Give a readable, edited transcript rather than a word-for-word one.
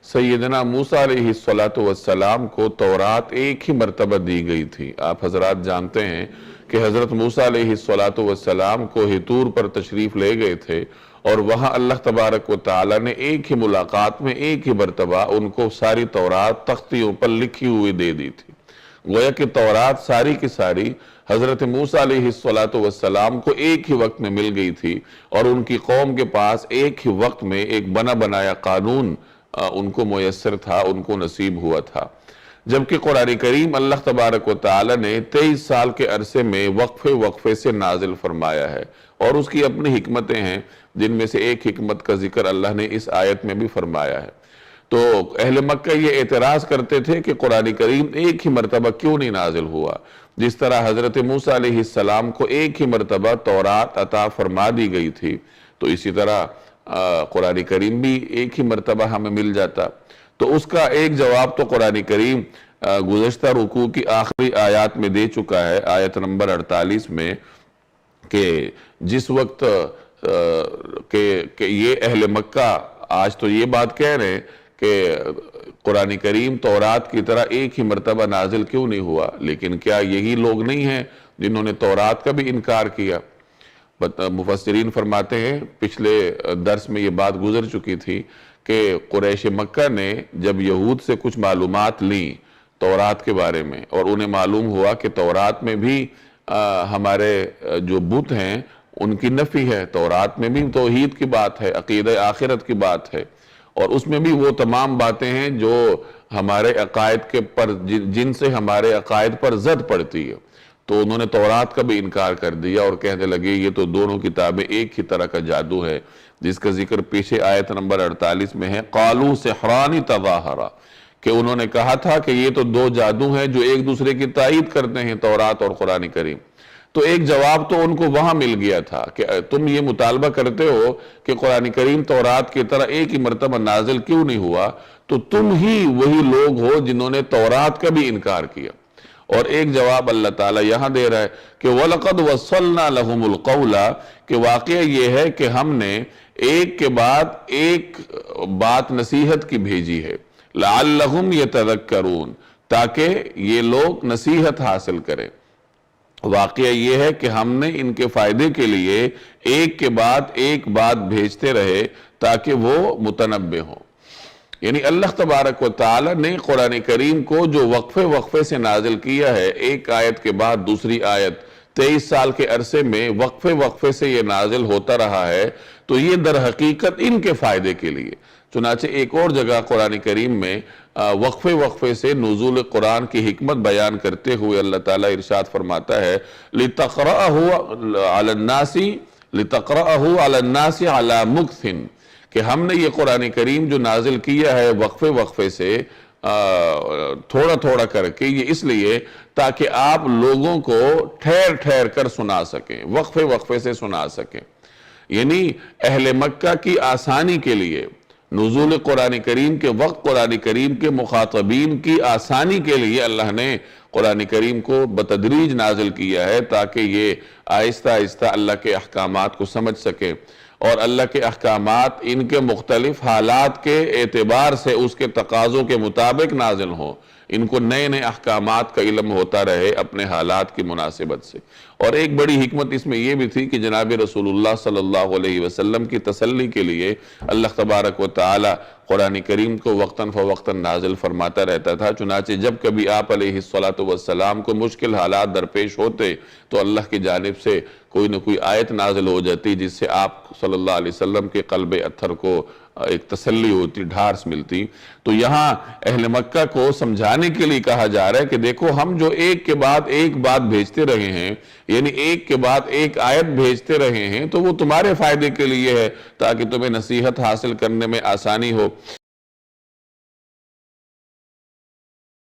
سیدنا موسیٰ علیہ السلام کو تورات ایک ہی مرتبہ دی گئی تھی۔ آپ حضرات جانتے ہیں کہ حضرت موسیٰ علیہ السلام کو ہتور پر تشریف لے گئے تھے، اور وہاں اللہ تبارک و تعالی نے ایک ہی ملاقات میں ایک ہی مرتبہ ان کو ساری تورات تختیوں پر لکھی ہوئی دے دی تھی۔ گویا کہ تورات ساری کی ساری حضرت موسیٰ علیہ السلام کو ایک ہی وقت میں مل گئی تھی، اور ان کی قوم کے پاس ایک ہی وقت میں ایک بنا بنایا قانون ان کو میسر تھا، ان کو نصیب ہوا تھا۔ جبکہ قرآن کریم اللہ تبارک و تعالی نے 23 سال کے عرصے میں وقفے وقفے سے نازل فرمایا ہے، اور اس کی اپنی حکمتیں ہیں، جن میں سے ایک حکمت کا ذکر اللہ نے اس آیت میں بھی فرمایا ہے۔ تو اہل مکہ یہ اعتراض کرتے تھے کہ قرآن کریم ایک ہی مرتبہ کیوں نہیں نازل ہوا؟ جس طرح حضرت موسیٰ علیہ السلام کو ایک ہی مرتبہ تورات عطا فرما دی گئی تھی، تو اسی طرح قرآن کریم بھی ایک ہی مرتبہ ہمیں مل جاتا۔ تو اس کا ایک جواب تو قرآن کریم گزشتہ رکوع کی آخری آیات میں دے چکا ہے، آیت نمبر 48 میں، کہ جس وقت کہ یہ اہل مکہ آج تو یہ بات کہہ رہے ہیں کہ قرآن کریم تورات کی طرح ایک ہی مرتبہ نازل کیوں نہیں ہوا، لیکن کیا یہی لوگ نہیں ہیں جنہوں نے تورات کا بھی انکار کیا؟ مفسرین فرماتے ہیں، پچھلے درس میں یہ بات گزر چکی تھی کہ قریش مکہ نے جب یہود سے کچھ معلومات لیں تورات کے بارے میں، اور انہیں معلوم ہوا کہ تورات میں بھی ہمارے جو بت ہیں ان کی نفی ہے، تورات میں بھی توحید کی بات ہے، عقیدہ آخرت کی بات ہے، اور اس میں بھی وہ تمام باتیں ہیں جو ہمارے عقائد کے پر جن سے ہمارے عقائد پر زد پڑتی ہے، تو انہوں نے تورات کا بھی انکار کر دیا اور کہنے لگے یہ تو دونوں کتابیں ایک ہی طرح کا جادو ہے، جس کا ذکر پیچھے آیت نمبر 48 میں ہے، قالوا سحران تظاہرا، کہ انہوں نے کہا تھا کہ یہ تو دو جادو ہیں جو ایک دوسرے کی تائید کرتے ہیں، تورات اور قرآن کریم۔ تو ایک جواب تو ان کو وہاں مل گیا تھا کہ تم یہ مطالبہ کرتے ہو کہ قرآن کریم تورات کی طرح ایک ہی مرتبہ نازل کیوں نہیں ہوا، تو تم ہی وہی لوگ ہو جنہوں نے تورات کا بھی انکار کیا۔ اور ایک جواب اللہ تعالیٰ یہاں دے رہا ہے کہ وَلَقَدْ وَصَّلْنَا لَهُمُ الْقَوْلَ، کہ واقعہ یہ ہے کہ ہم نے ایک کے بعد ایک بات نصیحت کی بھیجی ہے، لَعَلَّهُمْ يَتَذَكَّرُونَ، تاکہ یہ لوگ نصیحت حاصل کریں۔ واقعہ یہ ہے کہ ہم نے ان کے فائدے کے لیے ایک کے بعد ایک بات بھیجتے رہے تاکہ وہ متنبہ ہوں۔ یعنی اللہ تبارک و تعالی نے قرآن کریم کو جو وقفے وقفے سے نازل کیا ہے، ایک آیت کے بعد دوسری آیت، 23 سال کے عرصے میں وقفے وقفے سے یہ نازل ہوتا رہا ہے، تو یہ در حقیقت ان کے فائدے کے لیے۔ چنانچہ ایک اور جگہ قرآن کریم میں وقفے وقفے سے نزول قرآن کی حکمت بیان کرتے ہوئے اللہ تعالیٰ ارشاد فرماتا ہے لِتَقْرَأَهُ عَلَى النَّاسِ عَلَى مُكْثٍ، کہ ہم نے یہ قرآن کریم جو نازل کیا ہے وقفے وقفے سے تھوڑا تھوڑا کر کے، یہ اس لیے تاکہ آپ لوگوں کو ٹھہر ٹھہر کر سنا سکیں، وقفے وقفے سے سنا سکیں۔ یعنی اہل مکہ کی آسانی کے لیے، نزول قرآن کریم کے وقت قرآن کریم کے مخاطبین کی آسانی کے لیے اللہ نے قرآن کریم کو بتدریج نازل کیا ہے، تاکہ یہ آہستہ آہستہ اللہ کے احکامات کو سمجھ سکے، اور اللہ کے احکامات ان کے مختلف حالات کے اعتبار سے اس کے تقاضوں کے مطابق نازل ہوں، ان کو نئے نئے احکامات کا علم ہوتا رہے اپنے حالات کی مناسبت سے۔ اور ایک بڑی حکمت اس میں یہ بھی تھی کہ جناب رسول اللہ صلی اللہ علیہ وسلم کی تسلی کے لیے اللہ تبارک و تعالی قرآن کریم کو وقتاً فوقتاً نازل فرماتا رہتا تھا۔ چنانچہ جب کبھی آپ علیہ السلام کو مشکل حالات درپیش ہوتے تو اللہ کی جانب سے کوئی نہ کوئی آیت نازل ہو جاتی، جس سے آپ صلی اللہ علیہ وسلم کے قلب اطہر کو ایک تسلی ہوتی، ڈھارس ملتی۔ تو یہاں اہل مکہ کو سمجھانے کے لیے کہا جا رہا ہے کہ دیکھو ہم جو ایک کے بعد ایک بات بھیجتے رہے ہیں، یعنی ایک کے بعد ایک آیت بھیجتے رہے ہیں، تو وہ تمہارے فائدے کے لیے ہے تاکہ تمہیں نصیحت حاصل کرنے میں آسانی ہو۔